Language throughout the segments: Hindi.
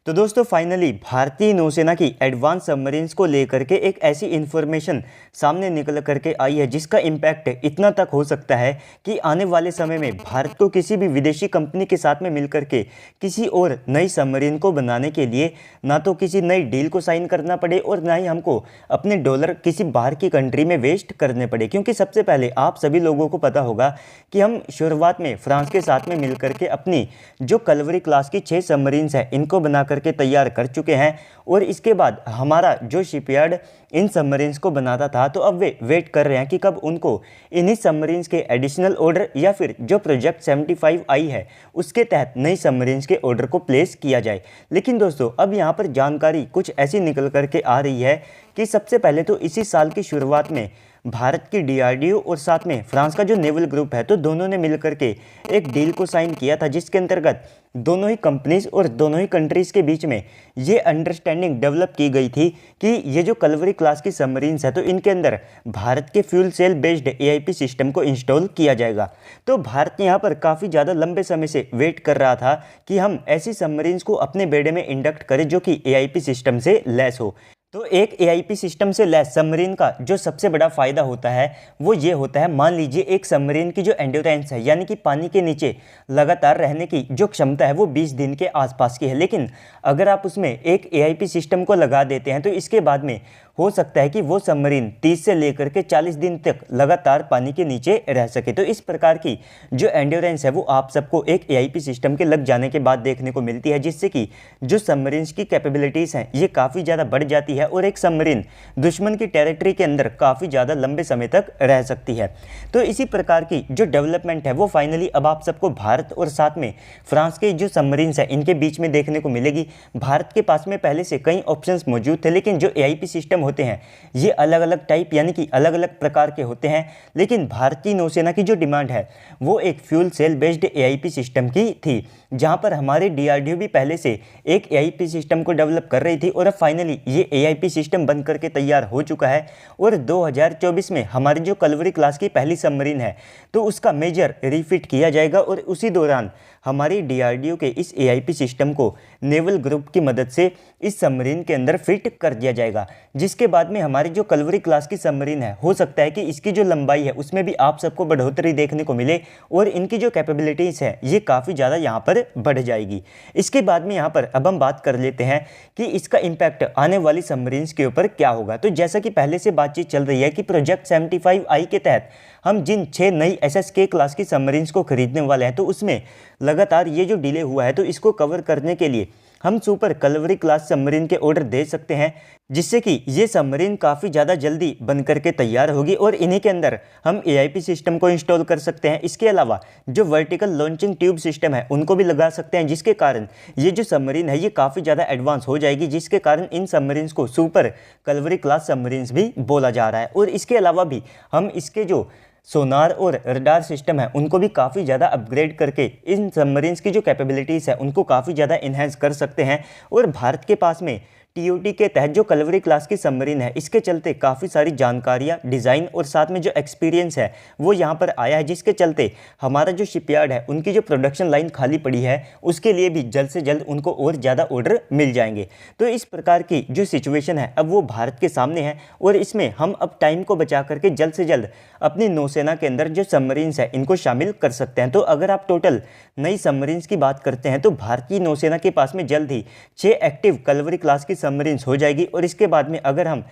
तो दोस्तों फाइनली भारतीय नौसेना की एडवांस सबमरीन्स को लेकर के एक ऐसी इन्फॉर्मेशन सामने निकल करके आई है जिसका इम्पैक्ट इतना तक हो सकता है कि आने वाले समय में भारत को किसी भी विदेशी कंपनी के साथ में मिलकर के किसी और नई सबमरीन को बनाने के लिए ना तो किसी नई डील को साइन करना पड़े और ना ही हमको अपने डॉलर किसी बाहर की कंट्री में वेस्ट करने पड़े। क्योंकि सबसे पहले आप सभी लोगों को पता होगा कि हम शुरुआत में फ्रांस के साथ में मिलकर के अपनी जो कलवरी क्लास की 6 सबमरीन्स है इनको बना करके तैयार कर चुके हैं और इसके बाद हमारा जो शिपयार्ड इन सबमरीन्स को बनाता था तो अब वे वेट कर रहे हैं कि कब उनको इन्हीं सबमरीन्स के एडिशनल ऑर्डर या फिर जो प्रोजेक्ट 75 आई है उसके तहत नई सबमरीन्स के ऑर्डर को प्लेस किया जाए। लेकिन दोस्तों अब यहाँ पर जानकारी कुछ ऐसी निकल करके आ रही है कि सबसे पहले तो इसी साल की शुरुआत में भारत की डीआरडीओ और साथ में फ्रांस का जो नेवल ग्रुप है तो दोनों ने मिलकर के एक डील को साइन किया था जिसके अंतर्गत दोनों ही कंपनीज और दोनों ही कंट्रीज़ के बीच में ये अंडरस्टैंडिंग डेवलप की गई थी कि ये जो कलवरी क्लास की सबमरीन्स है तो इनके अंदर भारत के fuel cell based AIP system को इंस्टॉल किया जाएगा। तो भारत यहाँ पर काफ़ी ज़्यादा लंबे समय से वेट कर रहा था कि हम ऐसी सबमरीन्स को अपने बेड़े में इंडक्ट करें जो कि एआईपी सिस्टम से लैस हो। तो एक एआईपी सिस्टम से लैस सबमरीन का जो सबसे बड़ा फ़ायदा होता है वो ये होता है, मान लीजिए एक सबमरीन की जो एंड्योरेंस है यानी कि पानी के नीचे लगातार रहने की जो क्षमता है वो 20 दिन के आसपास की है। लेकिन अगर आप उसमें एक एआईपी सिस्टम को लगा देते हैं तो इसके बाद में हो सकता है कि वो सबमरीन 30 से लेकर के 40 दिन तक लगातार पानी के नीचे रह सके। तो इस प्रकार की जो एंड्योरेंस है वो आप सबको एक एआईपी सिस्टम के लग जाने के बाद देखने को मिलती है, जिससे कि जो सबमरीन्स की कैपेबिलिटीज़ हैं ये काफ़ी ज़्यादा बढ़ जाती है और एक सबमरीन दुश्मन की टेरिटरी के अंदर काफ़ी ज़्यादा लंबे समय तक रह सकती है। तो इसी प्रकार की जो डेवलपमेंट है वो फाइनली अब आप सबको भारत और साथ में फ्रांस के जो सबमरीन्स है इनके बीच में देखने को मिलेगी। भारत के पास में पहले से कई ऑप्शंस मौजूद थे, लेकिन जो एआईपी सिस्टम होते हैं ये अलग अलग टाइप यानी कि अलग अलग प्रकार के होते हैं। लेकिन भारतीय नौसेना की जो डिमांड है वो एक fuel cell based AIP system की थी, जहां पर हमारे डीआरडीओ भी पहले से एक एआईपी सिस्टम को डेवलप कर रही थी और अब फाइनली ये एआईपी सिस्टम बन करके तैयार हो चुका है। और 2024 में हमारी जो कलवरी क्लास की पहली सबमरीन है तो उसका मेजर रिफिट किया जाएगा और उसी दौरान हमारी डीआरडीओ के इस एआईपी सिस्टम को नेवल ग्रुप की मदद से इस सबमरीन के अंदर फिट कर दिया जाएगा। जिसके बाद में हमारी जो कलवरी क्लास की सबमरीन है हो सकता है कि इसकी जो लंबाई है उसमें भी आप सबको बढ़ोतरी देखने को मिले और इनकी जो कैपेबिलिटीज़ है ये काफ़ी ज़्यादा यहाँ पर बढ़ जाएगी। इसके बाद में यहाँ पर अब हम बात कर लेते हैं कि इसका इम्पैक्ट आने वाली सबमरीन्स के ऊपर क्या होगा। तो जैसा कि पहले से बातचीत चल रही है कि प्रोजेक्ट 75 आई के तहत हम जिन 6 नई एसएसके क्लास की सबमरीन्स को खरीदने वाले हैं तो उसमें लगातार ये जो डिले हुआ है तो इसको कवर करने के लिए हम सुपर कलवरी क्लास सबमरीन के ऑर्डर दे सकते हैं, जिससे कि ये सबमरीन काफ़ी ज़्यादा जल्दी बन करके तैयार होगी और इन्हीं के अंदर हम एआईपी सिस्टम को इंस्टॉल कर सकते हैं। इसके अलावा जो वर्टिकल लॉन्चिंग ट्यूब सिस्टम है उनको भी लगा सकते हैं, जिसके कारण ये जो सबमरीन है ये काफ़ी ज़्यादा एडवांस हो जाएगी, जिसके कारण इन सबमरीन्स को सुपर कलवरी क्लास सबमरीन्स भी बोला जा रहा है। और इसके अलावा भी हम इसके जो सोनार और रडार सिस्टम है उनको भी काफ़ी ज़्यादा अपग्रेड करके इन सबमरीन्स की जो कैपेबिलिटीज़ है उनको काफ़ी ज़्यादा इन्हेंस कर सकते हैं। और भारत के पास में टीओटी के तहत जो कलवरी क्लास की सबमरीन है इसके चलते काफ़ी सारी जानकारियाँ, डिज़ाइन और साथ में जो एक्सपीरियंस है वो यहाँ पर आया है, जिसके चलते हमारा जो शिपयार्ड है उनकी जो प्रोडक्शन लाइन खाली पड़ी है उसके लिए भी जल्द से जल्द उनको और ज़्यादा ऑर्डर मिल जाएंगे। तो इस प्रकार की जो सिचुएशन है अब वो भारत के सामने है और इसमें हम अब टाइम को बचा करके जल्द से जल्द अपनी नौसेना के अंदर जो सबमरीन्स है इनको शामिल कर सकते हैं। तो अगर आप टोटल नई सबमरीन्स की बात करते हैं तो भारतीय नौसेना के पास में जल्द ही 6 एक्टिव कलवरी क्लास की सबमरीन्स हो जाएगी और इसके बाद में अगर हम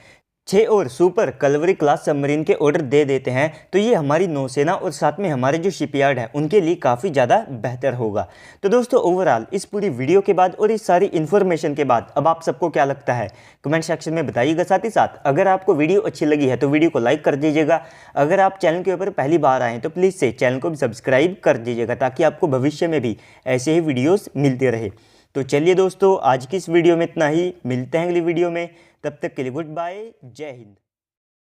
6 और सुपर कलवरी क्लास सबमरीन के ऑर्डर दे देते हैं तो ये हमारी नौसेना और साथ में हमारे जो शिपयार्ड है उनके लिए काफ़ी ज़्यादा बेहतर होगा। तो दोस्तों ओवरऑल इस पूरी वीडियो के बाद और इस सारी इन्फॉर्मेशन के बाद अब आप सबको क्या लगता है कमेंट सेक्शन में बताइएगा। साथ ही साथ अगर आपको वीडियो अच्छी लगी है तो वीडियो को लाइक कर दीजिएगा। अगर आप चैनल के ऊपर पहली बार आए हैं तो प्लीज़ से चैनल को भी सब्सक्राइब कर दीजिएगा ताकि आपको भविष्य में भी ऐसे ही वीडियोज़ मिलते रहे। तो चलिए दोस्तों आज की इस वीडियो में इतना ही, मिलते हैं अगली वीडियो में, तब तक के लिए गुड बाय, जय हिंद।